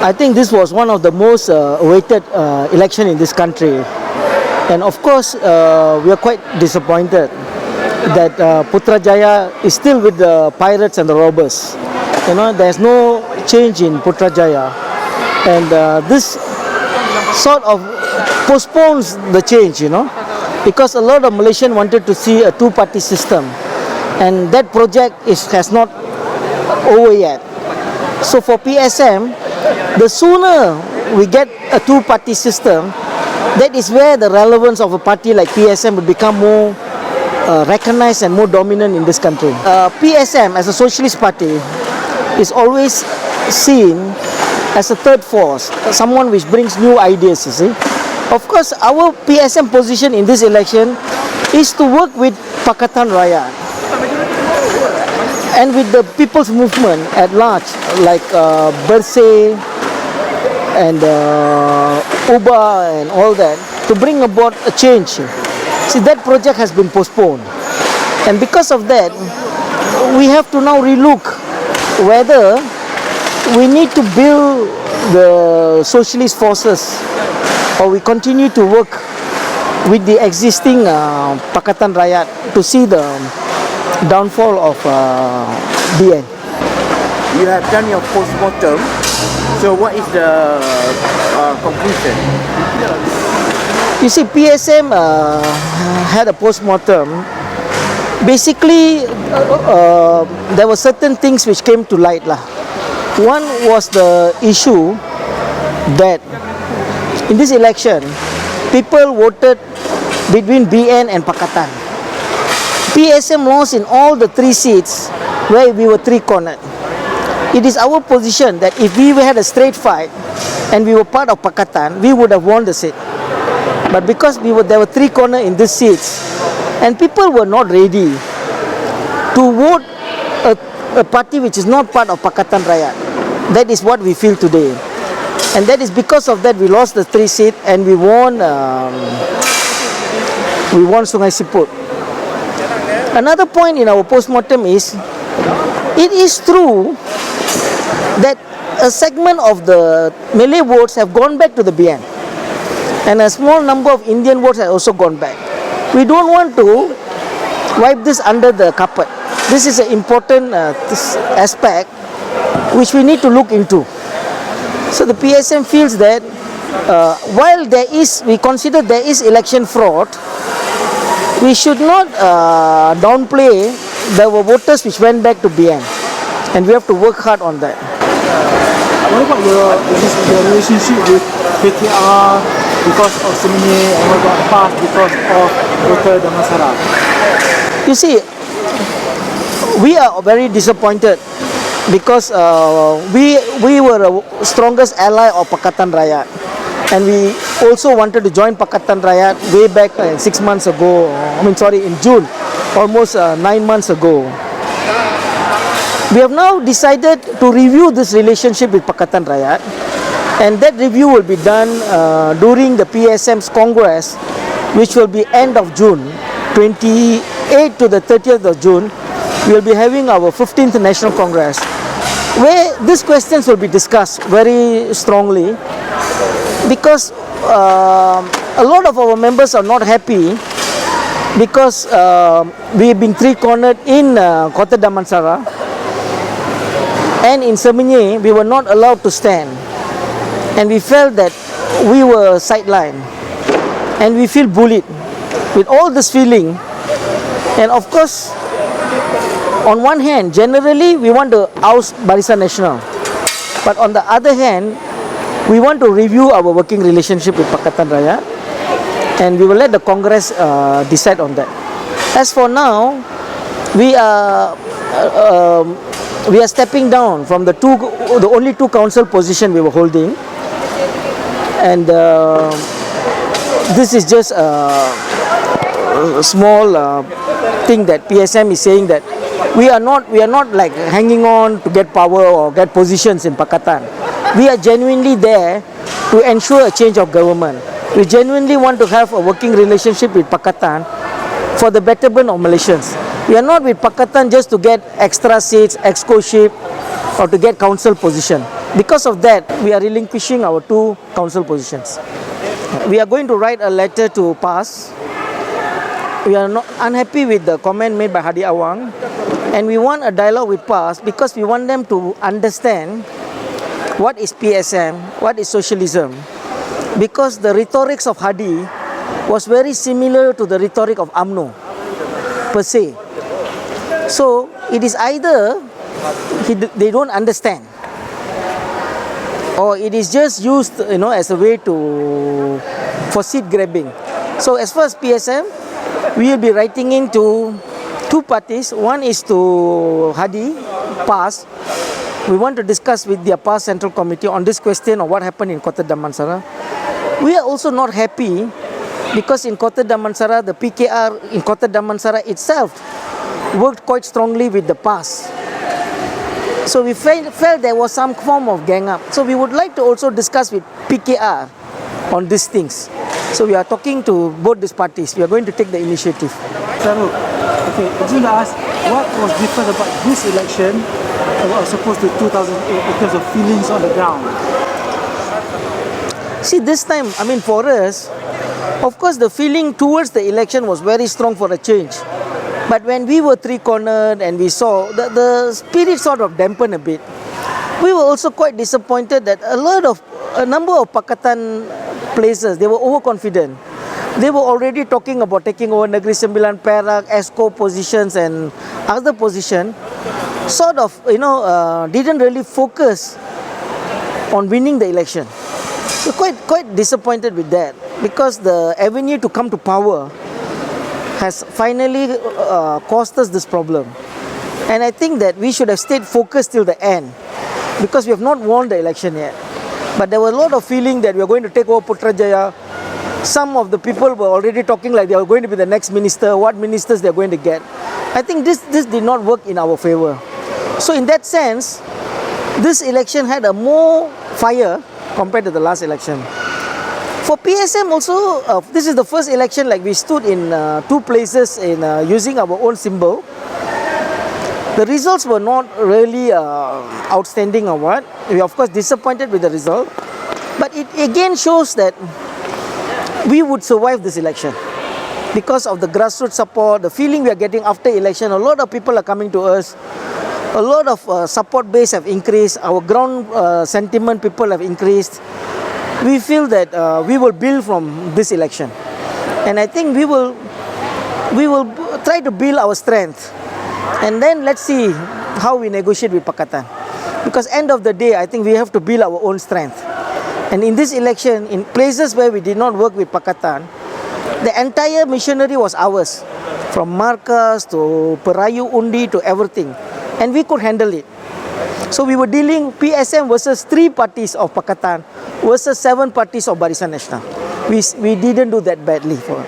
I think this was one of the most awaited election in this country, and of course we are quite disappointed that Putrajaya is still with the pirates and the robbers. You know, there's no change in Putrajaya, and this sort of postpones the change, you know, because a lot of Malaysians wanted to see a two-party system, and that project has not over yet. So for PSM, the sooner we get a two-party system, that is where the relevance of a party like PSM would become more recognized and more dominant in this country. PSM as a socialist party is always seen as a third force, someone which brings new ideas, you see. Of course, our PSM position in this election is to work with Pakatan Rakyat and with the people's movement at large, like Bersih and Uba and all that, to bring about a change. See, that project has been postponed, and because of that, we have to now relook whether we need to build the socialist forces or we continue to work with the existing Pakatan Rakyat to see the downfall of BN. You have done your post-mortem, so what is the conclusion? You see, PSM had a post-mortem. Basically, there were certain things which came to light lah. One was the issue that in this election, people voted between BN and Pakatan. PSM lost in all the three seats where we were three-cornered. It is our position that if we had a straight fight and we were part of Pakatan, we would have won the seat. But because there were three-cornered in these seats, and people were not ready to vote a party which is not part of Pakatan Rakyat. That is what we feel today. And that is because of that we lost the three seats and we won Sungai Siput. Another point in our post-mortem is, it is true that a segment of the Malay votes have gone back to the BN, and a small number of Indian votes have also gone back. We don't want to wipe this under the carpet. This is an important aspect which we need to look into. So the PSM feels that while we consider there is election fraud, we should not downplay the voters which went back to BN, and we have to work hard on that. What about your relationship with PTR because of Semenyih, and what about past because of voter Damansara? You see, we are very disappointed because we were the strongest ally of Pakatan Rakyat, and we also wanted to join Pakatan Rakyat way back 6 months ago. In June, almost 9 months ago. We have now decided to review this relationship with Pakatan Rakyat, and that review will be done during the PSM's Congress, which will be end of June, 28th to the 30th of June. We will be having our 15th National Congress, where these questions will be discussed very strongly, because a lot of our members are not happy because we have been three-cornered in Kota Damansara, and in Semenyih we were not allowed to stand, and we felt that we were sidelined, and we feel bullied with all this feeling. And of course, on one hand, generally we want to oust Barisan Nasional, but on the other hand, we want to review our working relationship with Pakatan Rakyat, and we will let the Congress decide on that. As for now, we are stepping down from the only two council position we were holding, and this is just a small thing that PSM is saying, that we are not like hanging on to get power or get positions in Pakatan. We are genuinely there to ensure a change of government. We genuinely want to have a working relationship with Pakatan for the betterment of Malaysians. We are not with Pakatan just to get extra seats, exco-ship, or to get council position. Because of that, we are relinquishing our 2 council positions. We are going to write a letter to PAS. We are not unhappy with the comment made by Hadi Awang, and we want a dialogue with PAS because we want them to understand what is PSM, what is socialism, because the rhetorics of Hadi was very similar to the rhetoric of Umno per se. So it is either they don't understand, or it is just used, as a way for seat grabbing. So as far as PSM, we will be writing into 2 parties. One is to Hadi, PAS. We want to discuss with the PAS Central Committee on this question of what happened in Kota Damansara. We are also not happy because in Kota Damansara, the PKR in Kota Damansara itself worked quite strongly with the PAS. So we felt there was some form of gang up. So we would like to also discuss with PKR on these things. So we are talking to both these parties. We are going to take the initiative. Arul, okay, I just want to ask, what was different about this election as opposed to 2008 in terms of feelings on the ground? See, this time, for us, of course, the feeling towards the election was very strong for a change. But when we were 3-cornered and we saw the spirit sort of dampened a bit, we were also quite disappointed that a number of Pakatan places, they were overconfident. They were already talking about taking over Negeri Sembilan, Perak, ESCO positions and other positions. Sort of, didn't really focus on winning the election. So quite disappointed with that, because the avenue to come to power has finally caused us this problem. And I think that we should have stayed focused till the end, because we have not won the election yet. But there was a lot of feeling that we are going to take over Putrajaya. Some of the people were already talking like they are going to be the next minister, what ministers they are going to get. I think this did not work in our favor. So in that sense, this election had a more fire compared to the last election. For PSM also, this is the first election like we stood in 2 places in using our own symbol. The results were not really outstanding or what. We are of course disappointed with the result. But it again shows that we would survive this election because of the grassroots support, the feeling we are getting after election. A lot of people are coming to us. A lot of support base have increased. Our ground sentiment people have increased. We feel that we will build from this election, and I think we will try to build our strength, and then let's see how we negotiate with Pakatan. Because end of the day, I think we have to build our own strength. And in this election, in places where we did not work with Pakatan, the entire machinery was ours, from markas to Perayu Undi to everything, and we could handle it. So we were dealing PSM versus 3 parties of Pakatan versus 7 parties of Barisan Nasional. We didn't do that badly for